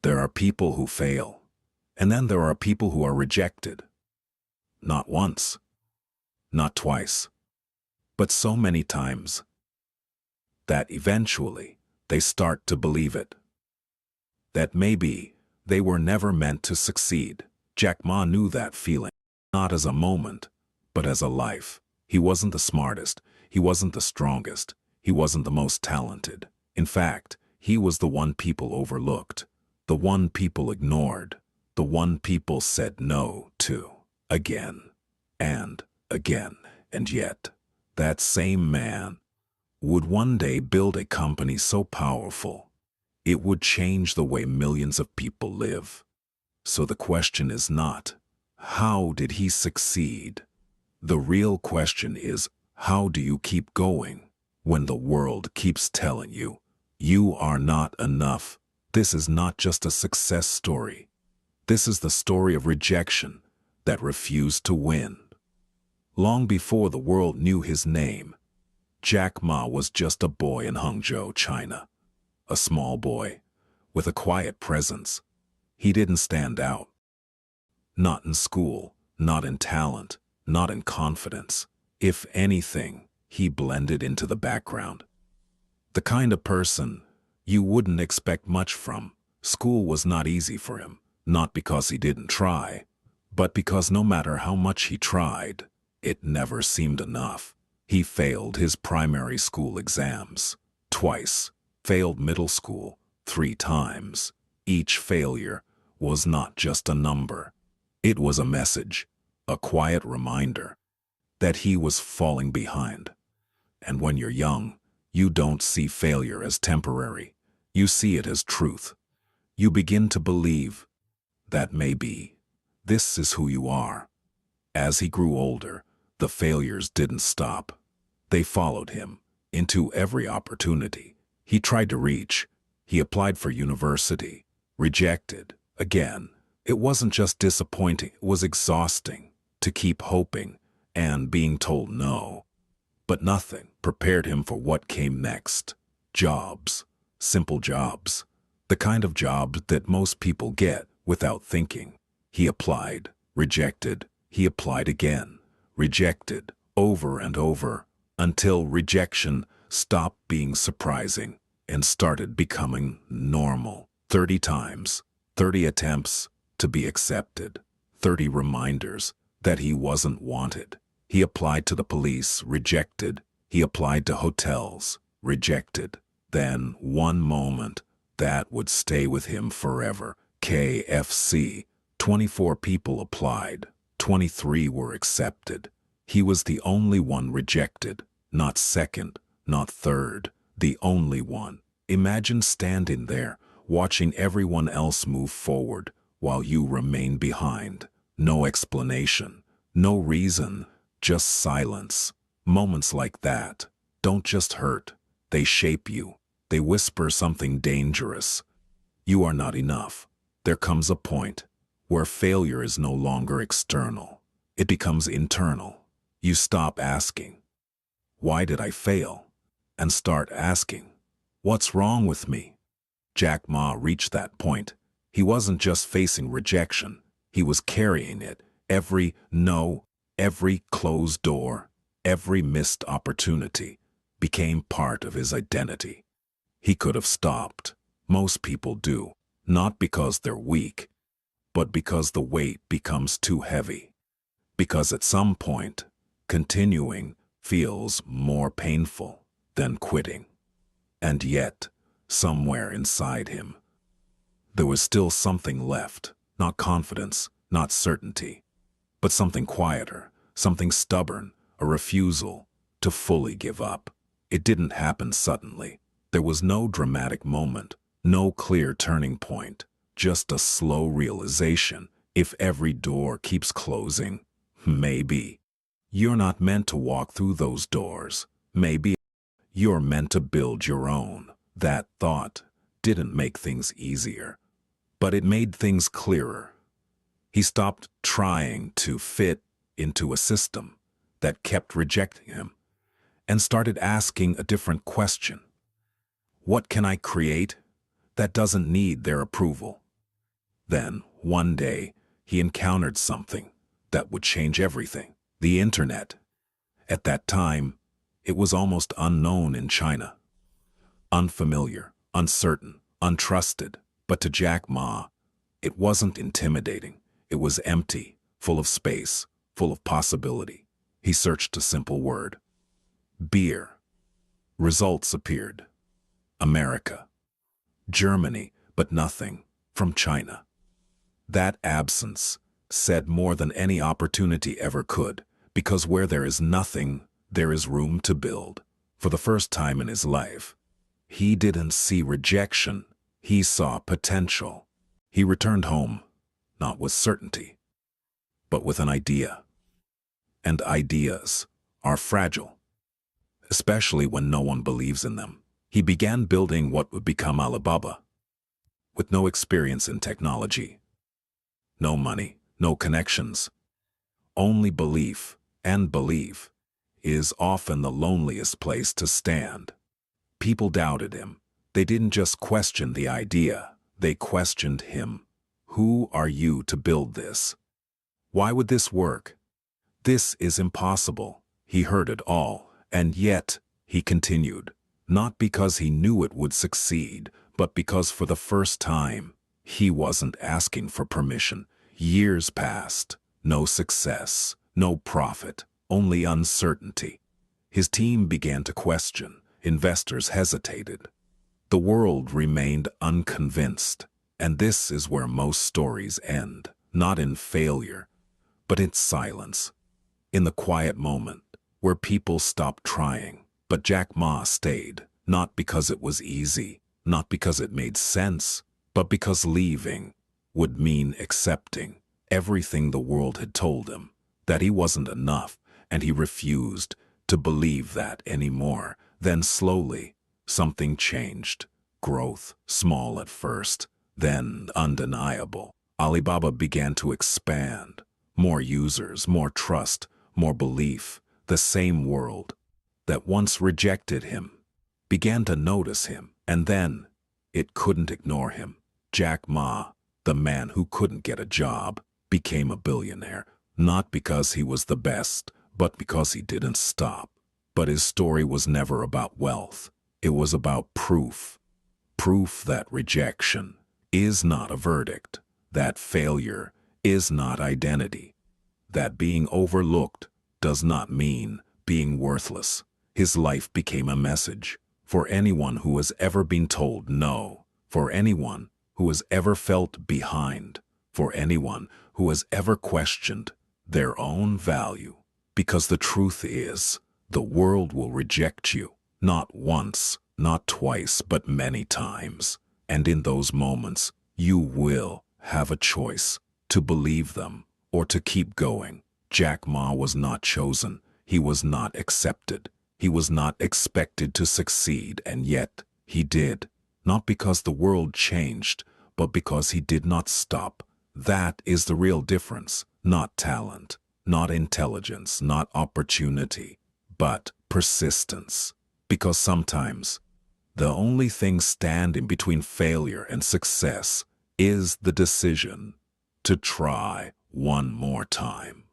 There are people who fail, and then there are people who are rejected. Not once, not twice, but so many times that eventually they start to believe it. That maybe they were never meant to succeed. Jack Ma knew that feeling, not as a moment, but as a life. He wasn't the smartest, he wasn't the strongest, he wasn't the most talented. In fact, he was the one people overlooked, the one people ignored, the one people said no to, again and again. And yet, that same man would one day build a company so powerful, it would change the way millions of people live. So the question is not, how did he succeed? The real question is, how do you keep going when the world keeps telling you, you are not enough? This is not just a success story. This is the story of rejection that refused to win. Long before the world knew his name, Jack Ma was just a boy in Hangzhou, China. A small boy, with a quiet presence. He didn't stand out. Not in school, not in talent, not in confidence. If anything, he blended into the background. The kind of person you wouldn't expect much from. School was not easy for him, not because he didn't try, but because no matter how much he tried, it never seemed enough. He failed his primary school exams twice, failed middle school 3 times. Each failure was not just a number. It was a message, a quiet reminder that he was falling behind. And when you're young, you don't see failure as temporary. You see it as truth. You begin to believe that maybe this is who you are. As he grew older, the failures didn't stop. They followed him into every opportunity he tried to reach. He applied for university, rejected again. It wasn't just disappointing, it was exhausting to keep hoping and being told no. But nothing prepared him for what came next. Jobs, simple jobs, the kind of jobs that most people get without thinking. He applied, rejected, he applied again, rejected, over and over, until rejection stopped being surprising and started becoming normal. 30 times, 30 attempts to be accepted, 30 reminders that he wasn't wanted. He applied to the police, rejected. He applied to hotels, rejected. Then one moment that would stay with him forever. KFC. 24 people applied, 23 were accepted. He was the only one rejected, not second, not third, the only one. Imagine standing there, watching everyone else move forward while you remain behind. No explanation, no reason, just silence. Moments like that don't just hurt, they shape you. They whisper something dangerous. You are not enough. There comes a point where failure is no longer external. It becomes internal. You stop asking, why did I fail? And start asking, what's wrong with me? Jack Ma reached that point. He wasn't just facing rejection. He was carrying it. Every no, every closed door, every missed opportunity became part of his identity. He could have stopped. Most people do, not because they're weak, but because the weight becomes too heavy. Because at some point, continuing feels more painful than quitting. And yet, somewhere inside him, there was still something left, not confidence, not certainty, but something quieter, something stubborn, a refusal to fully give up. It didn't happen suddenly. There was no dramatic moment, no clear turning point, just a slow realization. If every door keeps closing, maybe you're not meant to walk through those doors. Maybe you're meant to build your own. That thought didn't make things easier, but it made things clearer. He stopped trying to fit into a system that kept rejecting him and started asking a different question. What can I create that doesn't need their approval? Then, one day, he encountered something that would change everything: the internet. At that time, it was almost unknown in China. Unfamiliar, uncertain, untrusted. But to Jack Ma, it wasn't intimidating. It was empty, full of space, full of possibility. He searched a simple word: beer. Results appeared. America, Germany, but nothing from China. That absence said more than any opportunity ever could, because where there is nothing, there is room to build. For the first time in his life, he didn't see rejection, he saw potential. He returned home, not with certainty, but with an idea. And ideas are fragile, especially when no one believes in them. He began building what would become Alibaba, with no experience in technology, no money, no connections, only belief, and belief is often the loneliest place to stand. People doubted him. They didn't just question the idea, they questioned him. Who are you to build this? Why would this work? This is impossible. He heard it all, and yet he continued, not because he knew it would succeed, but because for the first time, he wasn't asking for permission. Years passed, no success, no profit, only uncertainty. His team began to question. Investors hesitated. The world remained unconvinced. And this is where most stories end, not in failure, but in silence, in the quiet moment where people stopped trying. But Jack Ma stayed, not because it was easy, not because it made sense, but because leaving would mean accepting everything the world had told him, that he wasn't enough, and he refused to believe that anymore. Then slowly, something changed. Growth, small at first, then undeniable. Alibaba began to expand. More users, more trust, more belief. The same world that once rejected him began to notice him, and then it couldn't ignore him. Jack Ma, the man who couldn't get a job, became a billionaire, not because he was the best, but because he didn't stop. But his story was never about wealth. It was about proof. Proof that rejection is not a verdict, that failure is not identity, that being overlooked does not mean being worthless. His life became a message for anyone who has ever been told no, for anyone who has ever felt behind, for anyone who has ever questioned their own value. Because the truth is, the world will reject you, not once, not twice, but many times. And in those moments, you will have a choice to believe them or to keep going. Jack Ma was not chosen. He was not accepted. He was not expected to succeed, and yet he did. Not because the world changed, but because he did not stop. That is the real difference. Not talent, not intelligence, not opportunity, but persistence. Because sometimes the only thing standing between failure and success is the decision to try one more time.